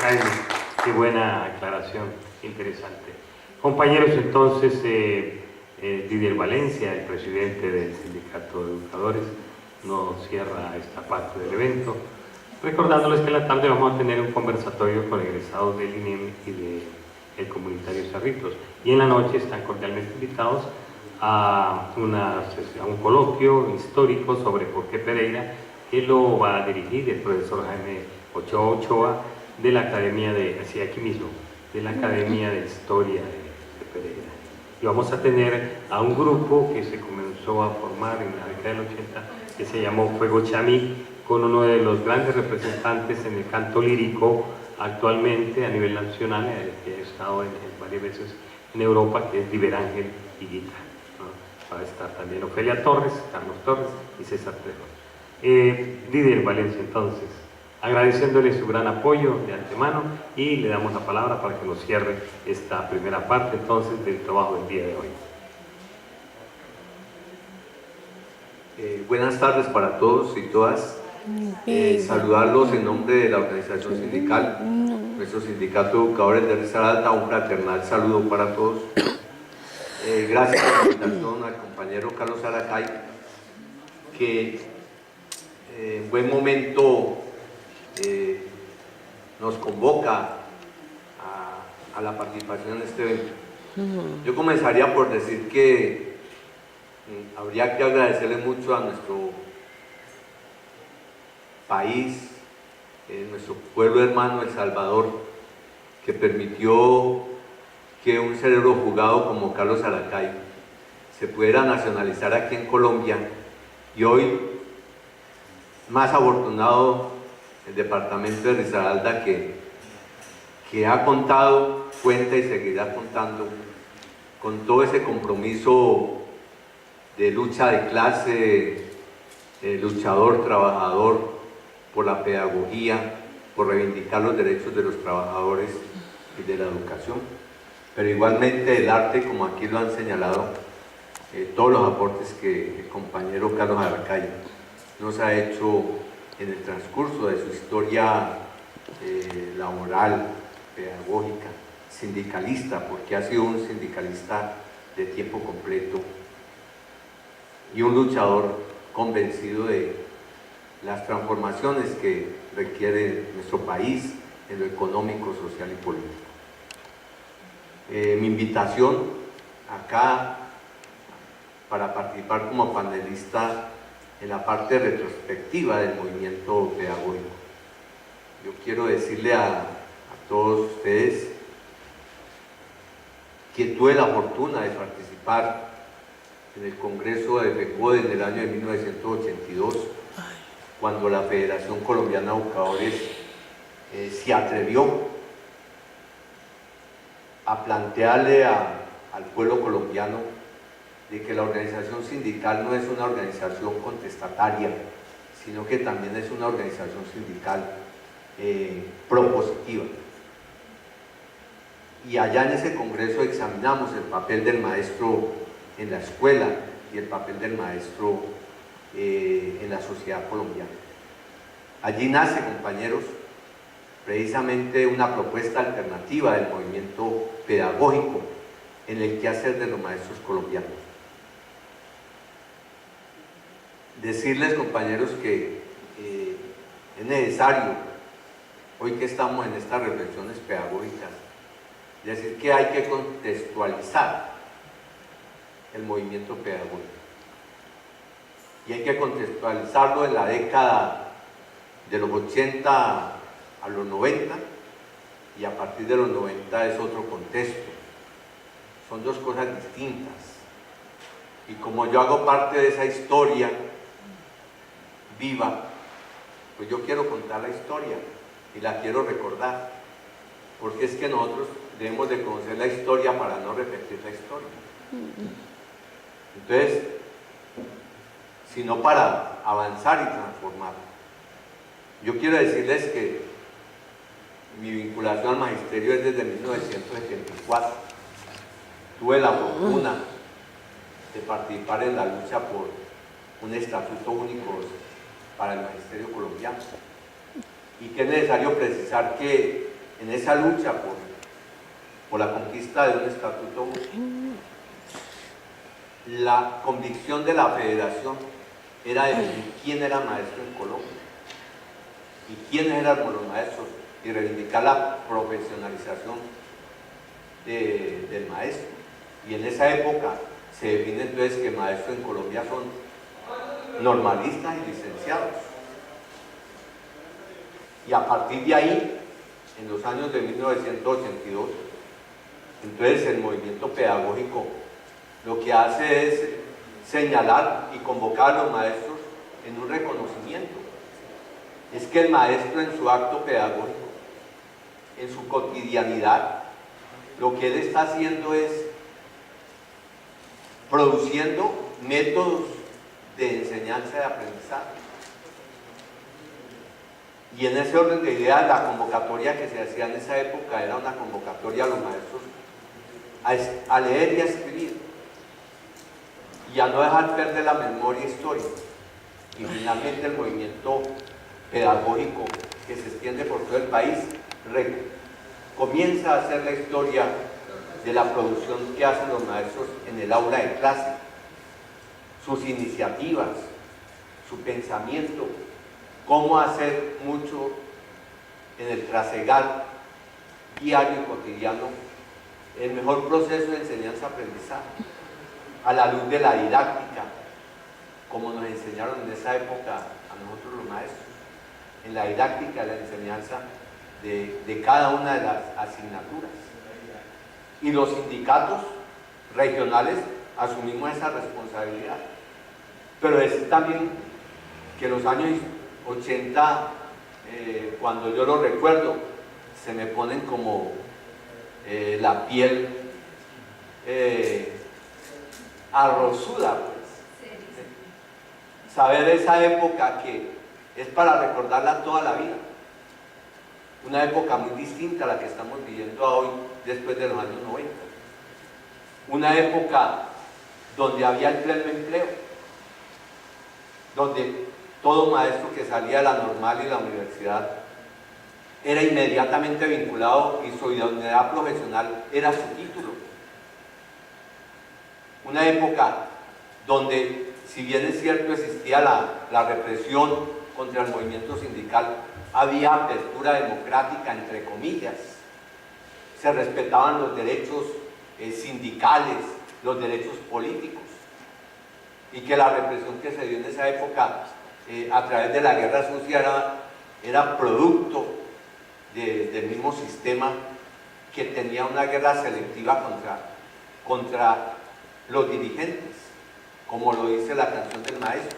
Jaime, qué buena aclaración, interesante. Compañeros, entonces, Didier Valencia, el presidente del Sindicato de Educadores, nos cierra esta parte del evento, recordándoles que en la tarde vamos a tener un conversatorio con egresados del INEM y del Comunitario Cerritos, y en la noche están cordialmente invitados a un coloquio histórico sobre por qué Pereira, que lo va a dirigir el profesor Jaime Ochoa de la Academia de, así aquí mismo, de la Academia de Historia de Pereira. Y vamos a tener a un grupo que se comenzó a formar en la década del 80, que se llamó Fuego Chamí, con uno de los grandes representantes en el canto lírico actualmente a nivel nacional, que ha estado varias veces en Europa, que es Diver Ángel Higuita. Va a estar también Ofelia Torres, Carlos Torres y César Trejo. Didier Valencia, entonces, agradeciéndole su gran apoyo de antemano, y le damos la palabra para que nos cierre esta primera parte entonces del trabajo del día de hoy. Buenas tardes para todos y todas. Saludarlos en nombre de la organización sindical, nuestro sindicato de educadores de Risaralda, un fraternal saludo para todos. Gracias por la invitación al compañero Carlos Aracay, que en buen momento nos convoca a la participación en este evento. Yo comenzaría por decir que habría que agradecerle mucho a nuestro país, nuestro pueblo hermano El Salvador, que permitió que un cerebro jugado como Carlos Aracay se pudiera nacionalizar aquí en Colombia, y hoy más afortunado el departamento de Risaralda, que ha contado, cuenta y seguirá contando con todo ese compromiso de lucha de clase, luchador, trabajador por la pedagogía, por reivindicar los derechos de los trabajadores y de la educación, pero igualmente el arte, como aquí lo han señalado, todos los aportes que el compañero Carlos Aracay nos ha hecho en el transcurso de su historia laboral, pedagógica, sindicalista, porque ha sido un sindicalista de tiempo completo y un luchador convencido de las transformaciones que requiere nuestro país en lo económico, social y político. Mi invitación acá para participar como panelista en la parte retrospectiva del movimiento pedagógico. Yo quiero decirle a todos ustedes que tuve la fortuna de participar en el Congreso de FECODE en el año de 1982, cuando la Federación Colombiana de Educadores se atrevió a plantearle al pueblo colombiano de que la organización sindical no es una organización contestataria, sino que también es una organización sindical propositiva. Y allá en ese congreso examinamos el papel del maestro en la escuela y el papel del maestro en la sociedad colombiana. Allí nace, compañeros, precisamente una propuesta alternativa del movimiento pedagógico en el quehacer de los maestros colombianos. Decirles, compañeros, que es necesario, hoy que estamos en estas reflexiones pedagógicas, decir que hay que contextualizar el movimiento pedagógico. Y hay que contextualizarlo en la década de los 80 a los 90, y a partir de los 90 es otro contexto. Son dos cosas distintas. Y como yo hago parte de esa historia viva, pues yo quiero contar la historia y la quiero recordar, porque es que nosotros debemos de conocer la historia para no repetir la historia. Entonces, sino para avanzar y transformar. Yo quiero decirles que mi vinculación al magisterio es desde 1974. Tuve la fortuna de participar en la lucha por un estatuto único para el magisterio colombiano, y que es necesario precisar que en esa lucha por la conquista de un estatuto único. La convicción de la federación era definir quién era maestro en Colombia y quiénes eran los maestros y reivindicar la profesionalización del maestro. Y en esa época se define entonces que maestros en Colombia son normalistas y licenciados. Y a partir de ahí, en los años de 1982, entonces el movimiento pedagógico lo que hace es señalar y convocar a los maestros en un reconocimiento. Es que el maestro en su acto pedagógico, en su cotidianidad, lo que él está haciendo es produciendo métodos de enseñanza y aprendizaje. Y en ese orden de ideas, la convocatoria que se hacía en esa época era una convocatoria a los maestros a leer y a escribir y a no dejar perder la memoria histórica. Y finalmente el movimiento pedagógico que se extiende por todo el país comienza a hacer la historia de la producción que hacen los maestros en el aula de clase, sus iniciativas, su pensamiento, cómo hacer mucho en el trasegar diario y cotidiano el mejor proceso de enseñanza-aprendizaje, a la luz de la didáctica, como nos enseñaron en esa época a nosotros los maestros, en la didáctica de la enseñanza de cada una de las asignaturas. Y los sindicatos regionales asumimos esa responsabilidad. Pero es también que los años 80, cuando yo lo recuerdo, se me ponen como la piel arrozuda, pues. Saber esa época que es para recordarla toda la vida. Una época muy distinta a la que estamos viviendo hoy, después de los años 90. Una época donde había el pleno empleo, donde todo maestro que salía de la normal y la universidad era inmediatamente vinculado y su idoneidad profesional era su título. Una época donde, si bien es cierto, existía la represión contra el movimiento sindical, había apertura democrática, entre comillas. Se respetaban los derechos sindicales, los derechos políticos, y que la represión que se dio en esa época a través de la guerra sucia era producto del mismo sistema que tenía una guerra selectiva contra los dirigentes, como lo dice la canción del maestro.